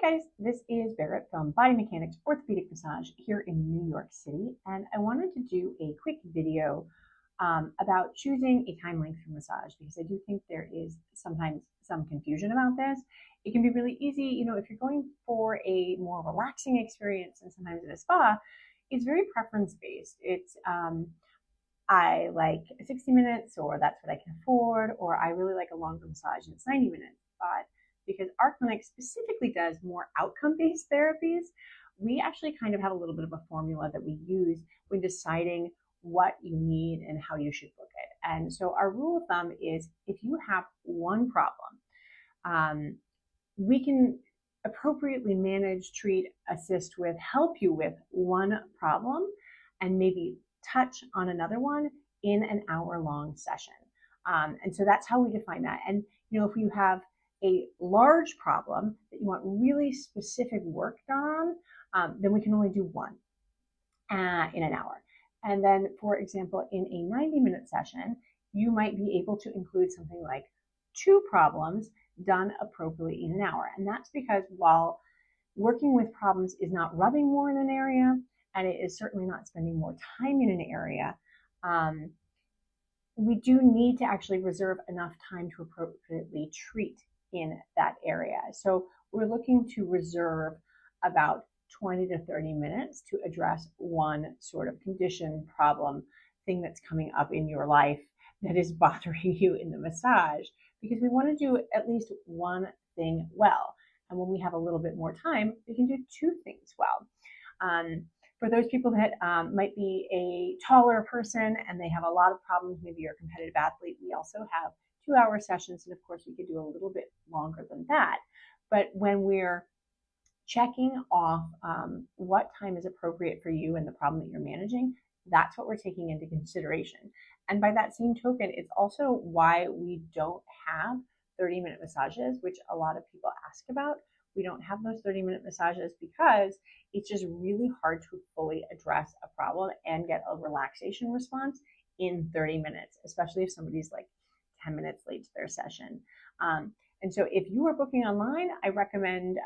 guys, this is Barrett from Body Mechanics Orthopedic Massage here in New York City, and I wanted to do a quick video about choosing a time length for massage because I do think there is sometimes some confusion about this. It can be really easy, if you're going for a more relaxing experience, and sometimes at a spa, it's very preference based. It's I like 60 minutes, or that's what I can afford, or I really like a longer massage and it's 90 minutes. But because our clinic specifically does more outcome-based therapies, we actually kind of have a little bit of a formula that we use when deciding what you need and how you should book it. And so our rule of thumb is if you have one problem, we can appropriately manage, treat, assist with, help you with one problem and maybe touch on another one in an hour-long session. And so that's how we define that. And if you have a large problem that you want really specific work done on, then we can only do one in an hour. And then, for example, in a 90-minute session, you might be able to include something like 2 problems done appropriately in an hour. And that's because while working with problems is not rubbing more in an area, and it is certainly not spending more time in an area, we do need to actually reserve enough time to appropriately treat in that area. So we're looking to reserve about 20 to 30 minutes to address one sort of condition, problem, thing that's coming up in your life that is bothering you in the massage, because we want to do at least one thing well. And when we have a little bit more time, we can do 2 things well. For those people that might be a taller person and they have a lot of problems, maybe you're a competitive athlete, we also have 2-hour sessions, and of course we could do a little bit longer than that. But when we're checking off what time is appropriate for you and the problem that you're managing, that's what we're taking into consideration. And by that same token, it's also why we don't have 30-minute massages, which a lot of people ask about. We don't have those 30-minute massages because it's just really hard to fully address a problem and get a relaxation response in 30 minutes, especially if somebody's like 10 minutes late to their session. And so if you are booking online, I recommend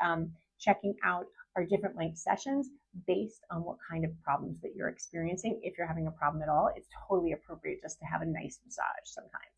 checking out our different length sessions based on what kind of problems that you're experiencing. If you're having a problem at all, it's totally appropriate just to have a nice massage sometimes.